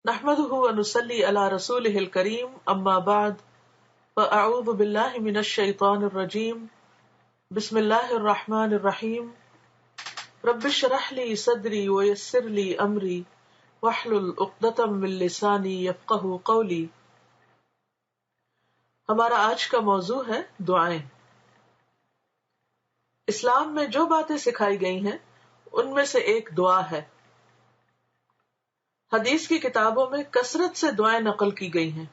نحمده ونصلي على رسوله الكريم اما بعد فاعوذ بالله من الشيطان الرجيم بسم الله الرحمن الرحيم رب اشرح لي صدري ويسر لي امري واحلل عقدة من لساني يفقهوا قولي۔ ہمارا آج کا موضوع ہے دعائیں۔ اسلام میں جو باتیں سکھائی گئی ہیں ان میں سے ایک دعا ہے۔ حدیث کی کتابوں میں کثرت سے دعائیں نقل کی گئی ہیں،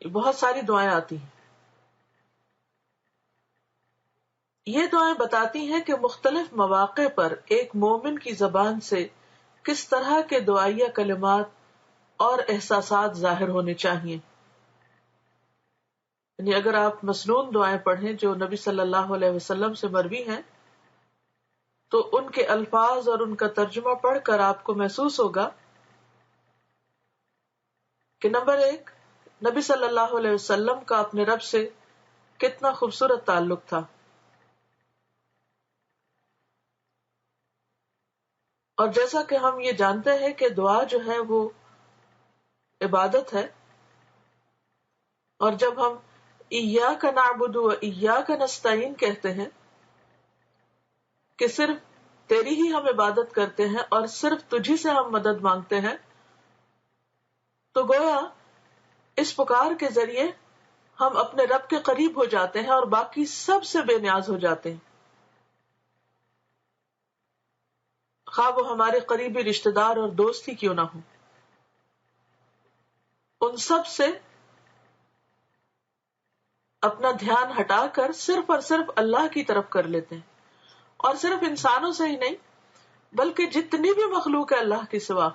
بہت ساری دعائیں آتی ہیں۔ یہ دعائیں بتاتی ہیں کہ مختلف مواقع پر ایک مومن کی زبان سے کس طرح کے دعائیہ کلمات اور احساسات ظاہر ہونے چاہیے۔ یعنی اگر آپ مسنون دعائیں پڑھیں جو نبی صلی اللہ علیہ وسلم سے مروی ہیں تو ان کے الفاظ اور ان کا ترجمہ پڑھ کر آپ کو محسوس ہوگا کہ نمبر ایک، نبی صلی اللہ علیہ وسلم کا اپنے رب سے کتنا خوبصورت تعلق تھا، اور جیسا کہ ہم یہ جانتے ہیں کہ دعا جو ہے وہ عبادت ہے، اور جب ہم ایاک نعبد و ایاک نستعین کہتے ہیں کہ صرف تیری ہی ہم عبادت کرتے ہیں اور صرف تجھی سے ہم مدد مانگتے ہیں، تو گویا اس پکار کے ذریعے ہم اپنے رب کے قریب ہو جاتے ہیں اور باقی سب سے بے نیاز ہو جاتے ہیں، خواہ وہ ہمارے قریبی رشتہ دار اور دوست ہی کیوں نہ ہوں۔ ان سب سے اپنا دھیان ہٹا کر صرف اور صرف اللہ کی طرف کر لیتے ہیں، اور صرف انسانوں سے ہی نہیں بلکہ جتنی بھی مخلوق ہے اللہ کے سوا،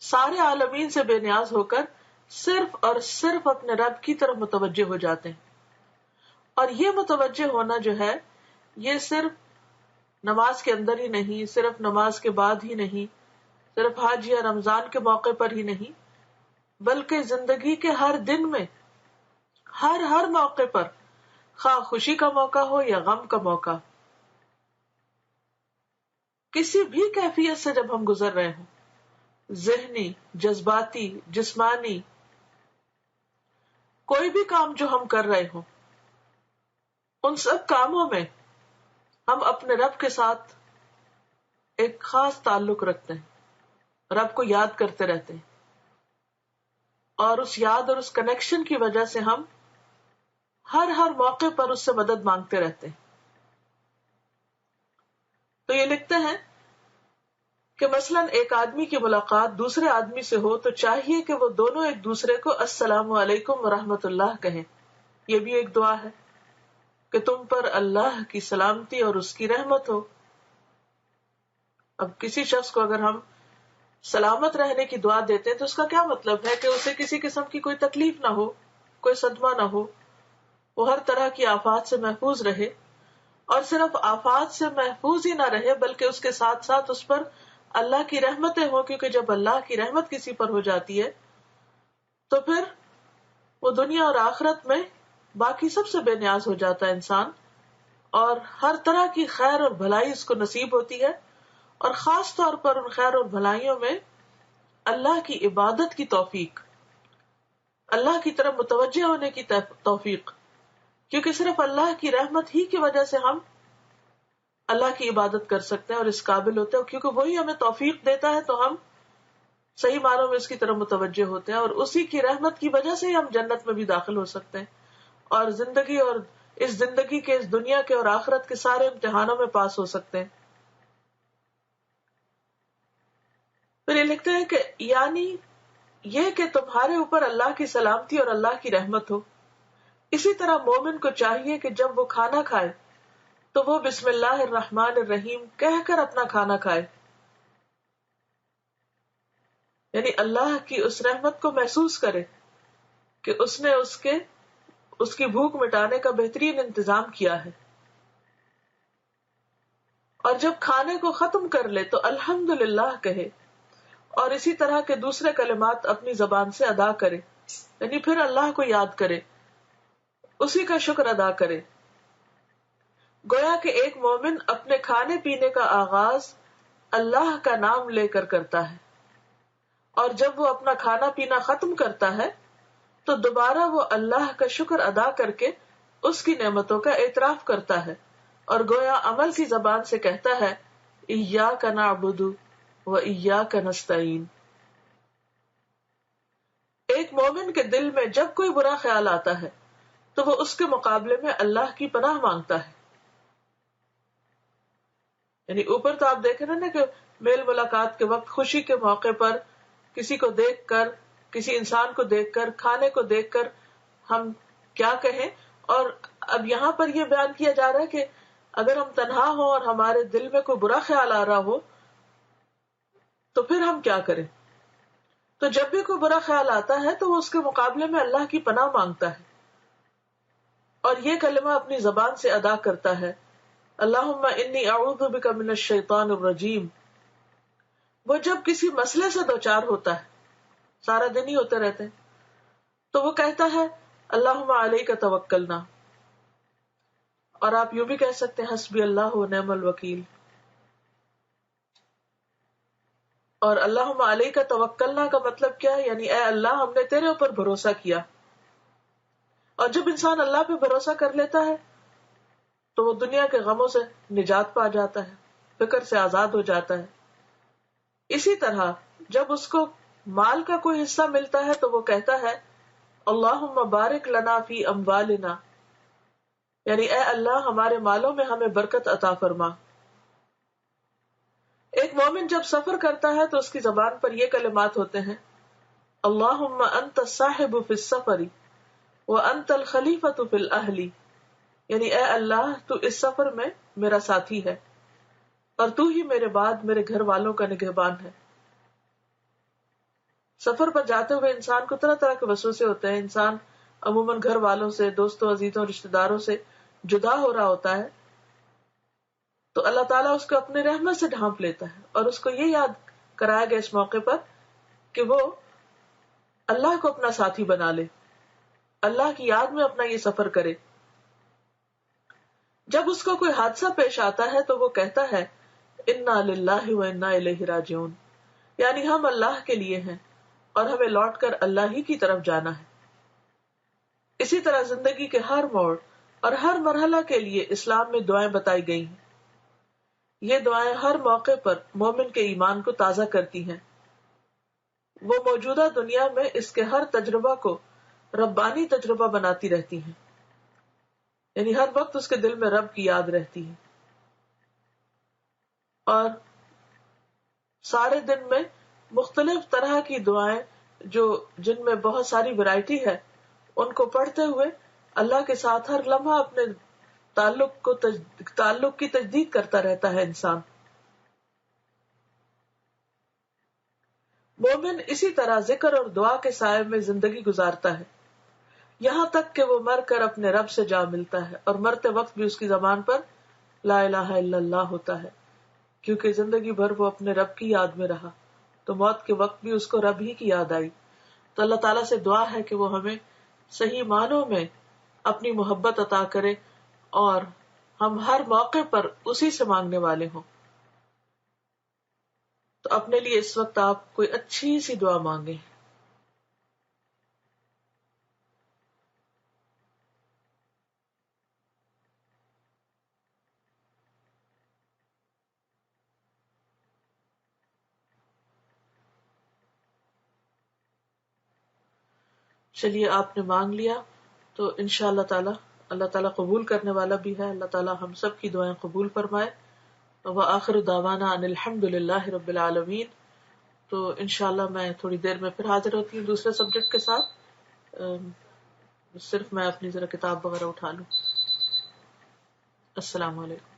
سارے عالمین سے بے نیاز ہو کر صرف اور صرف اپنے رب کی طرف متوجہ ہو جاتے ہیں۔ اور یہ متوجہ ہونا جو ہے یہ صرف نماز کے اندر ہی نہیں، صرف نماز کے بعد ہی نہیں، صرف حج یا رمضان کے موقع پر ہی نہیں، بلکہ زندگی کے ہر دن میں، ہر موقع پر، خواہ خوشی کا موقع ہو یا غم کا موقع، کسی بھی کیفیت سے جب ہم گزر رہے ہوں، ذہنی، جذباتی، جسمانی، کوئی بھی کام جو ہم کر رہے ہوں، ان سب کاموں میں ہم اپنے رب کے ساتھ ایک خاص تعلق رکھتے ہیں، رب کو یاد کرتے رہتے ہیں، اور اس یاد اور اس کنیکشن کی وجہ سے ہم ہر موقع پر اس سے مدد مانگتے رہتے ہیں۔ تو یہ لکھتے ہیں کہ مثلاً ایک آدمی کی ملاقات دوسرے آدمی سے ہو تو چاہیے کہ وہ دونوں ایک دوسرے کو السلام علیکم ورحمۃ اللہ کہیں۔ یہ بھی ایک دعا ہے کہ تم پر اللہ کی سلامتی اور اس کی رحمت ہو۔ اب کسی شخص کو اگر ہم سلامت رہنے کی دعا دیتے ہیں تو اس کا کیا مطلب ہے کہ اسے کسی قسم کی کوئی تکلیف نہ ہو، کوئی صدمہ نہ ہو، وہ ہر طرح کی آفات سے محفوظ رہے، اور صرف آفات سے محفوظ ہی نہ رہے بلکہ اس کے ساتھ ساتھ اس پر اللہ کی رحمتیں ہوں، کیونکہ جب اللہ کی رحمت کسی پر ہو جاتی ہے تو پھر وہ دنیا اور آخرت میں باقی سب سے بے نیاز ہو جاتا ہے انسان، اور ہر طرح کی خیر اور بھلائی اس کو نصیب ہوتی ہے، اور خاص طور پر ان خیر اور بھلائیوں میں اللہ کی عبادت کی توفیق، اللہ کی طرف متوجہ ہونے کی توفیق، کیونکہ صرف اللہ کی رحمت ہی کی وجہ سے ہم اللہ کی عبادت کر سکتے ہیں اور اس قابل ہوتے ہیں، کیونکہ وہی ہمیں توفیق دیتا ہے تو ہم صحیح معنوں میں اس کی طرف متوجہ ہوتے ہیں، اور اسی کی رحمت کی وجہ سے ہی ہم جنت میں بھی داخل ہو سکتے ہیں، اور زندگی اور اس زندگی کے، اس دنیا کے اور آخرت کے سارے امتحانوں میں پاس ہو سکتے ہیں۔ پھر یہ لکھتے ہیں کہ یعنی یہ کہ تمہارے اوپر اللہ کی سلامتی اور اللہ کی رحمت ہو۔ اسی طرح مومن کو چاہیے کہ جب وہ کھانا کھائے تو وہ بسم اللہ الرحمن الرحیم کہہ کر اپنا کھانا کھائے، یعنی اللہ کی اس رحمت کو محسوس کرے کہ اس نے اس کی بھوک مٹانے کا بہترین انتظام کیا ہے، اور جب کھانے کو ختم کر لے تو الحمدللہ کہے، اور اسی طرح کے دوسرے کلمات اپنی زبان سے ادا کرے، یعنی پھر اللہ کو یاد کرے، اسی کا شکر ادا کرے۔ گویا کہ ایک مومن اپنے کھانے پینے کا آغاز اللہ کا نام لے کر کرتا ہے، اور جب وہ اپنا کھانا پینا ختم کرتا ہے تو دوبارہ وہ اللہ کا شکر ادا کر کے اس کی نعمتوں کا اعتراف کرتا ہے، اور گویا عمل کی زبان سے کہتا ہے ایاک نعبد و ایاک نستعین۔ ایک مومن کے دل میں جب کوئی برا خیال آتا ہے تو وہ اس کے مقابلے میں اللہ کی پناہ مانگتا ہے۔ یعنی اوپر تو آپ دیکھیں نا کہ میل ملاقات کے وقت، خوشی کے موقع پر، کسی کو دیکھ کر، کسی انسان کو دیکھ کر، کھانے کو دیکھ کر ہم کیا کہیں، اور اب یہاں پر یہ بیان کیا جا رہا ہے کہ اگر ہم تنہا ہوں اور ہمارے دل میں کوئی برا خیال آ رہا ہو تو پھر ہم کیا کریں؟ تو جب بھی کوئی برا خیال آتا ہے تو وہ اس کے مقابلے میں اللہ کی پناہ مانگتا ہے اور یہ کلمہ اپنی زبان سے ادا کرتا ہے، اللہم انی اعوذ بک من الشیطان الرجیم۔ وہ جب کسی مسئلے سے دوچار ہوتا ہے، سارا دن ہی ہوتے رہتے ہیں، تو وہ کہتا ہے اللہم علیک توکلنا، اور آپ یوں بھی کہہ سکتے ہیں حسبی اللہ و نعم الوکیل۔ اور اللہم علیک توکلنا کا مطلب کیا ہے؟ یعنی اے اللہ ہم نے تیرے اوپر بھروسہ کیا۔ اور جب انسان اللہ پہ بھروسہ کر لیتا ہے تو وہ دنیا کے غموں سے نجات پا جاتا ہے، فکر سے آزاد ہو جاتا ہے۔ اسی طرح جب اس کو مال کا کوئی حصہ ملتا ہے تو وہ کہتا ہے اللہم بارک لنا فی اموالنا، یعنی اے اللہ ہمارے مالوں میں ہمیں برکت عطا فرما۔ ایک مومن جب سفر کرتا ہے تو اس کی زبان پر یہ کلمات ہوتے ہیں اللہم انت الصاحب فی السفر وانت الخلیفۃ فی الاہل، یعنی اے اللہ تو اس سفر میں میرا ساتھی ہے اور تو ہی میرے بعد میرے گھر والوں کا نگہبان ہے۔ سفر پر جاتے ہوئے انسان کو طرح طرح کے وسوسے ہوتے ہیں، انسان عموماً گھر والوں سے، دوستوں عزیزوں رشتہ داروں سے جدا ہو رہا ہوتا ہے، تو اللہ تعالیٰ اس کو اپنے رحمت سے ڈھانپ لیتا ہے اور اس کو یہ یاد کرایا گیا اس موقع پر کہ وہ اللہ کو اپنا ساتھی بنا لے، اللہ کی یاد میں اپنا یہ سفر کرے۔ جب اس کو کوئی حادثہ پیش آتا ہے تو وہ کہتا ہے انا للہ و انا الیہ راجعون، یعنی ہم اللہ کے لیے ہیں اور ہمیں لوٹ کر اللہ ہی کی طرف جانا ہے۔ اسی طرح زندگی کے ہر موڑ اور ہر مرحلہ کے لیے اسلام میں دعائیں بتائی گئی ہیں۔ یہ دعائیں ہر موقع پر مومن کے ایمان کو تازہ کرتی ہیں، وہ موجودہ دنیا میں اس کے ہر تجربہ کو ربانی تجربہ بناتی رہتی ہیں، یعنی ہر وقت اس کے دل میں رب کی یاد رہتی ہے، اور سارے دن میں مختلف طرح کی دعائیں جن میں بہت ساری ورائٹی ہے، ان کو پڑھتے ہوئے اللہ کے ساتھ ہر لمحہ اپنے تعلق کی تجدید کرتا رہتا ہے انسان۔ مومن اسی طرح ذکر اور دعا کے سائے میں زندگی گزارتا ہے یہاں تک کہ وہ مر کر اپنے رب سے جا ملتا ہے، اور مرتے وقت بھی اس کی زبان پر لا الہ الا اللہ ہوتا ہے، کیونکہ زندگی بھر وہ اپنے رب کی یاد میں رہا، تو موت کے وقت بھی اس کو رب ہی کی یاد آئی۔ تو اللہ تعالیٰ سے دعا ہے کہ وہ ہمیں صحیح معنوں میں اپنی محبت عطا کرے اور ہم ہر موقع پر اسی سے مانگنے والے ہوں۔ تو اپنے لیے اس وقت آپ کوئی اچھی سی دعا مانگیں۔ چلیے آپ نے مانگ لیا تو انشاءاللہ تعالی اللہ تعالیٰ قبول کرنے والا بھی ہے، اللہ تعالیٰ ہم سب کی دعائیں قبول فرمائے۔ وآخر دعوانا ان الحمد للہ رب العالمین۔ تو انشاءاللہ میں تھوڑی دیر میں پھر حاضر ہوتی ہوں دوسرے سبجیکٹ کے ساتھ، صرف میں اپنی ذرا کتاب وغیرہ اٹھا لوں۔ السلام علیکم۔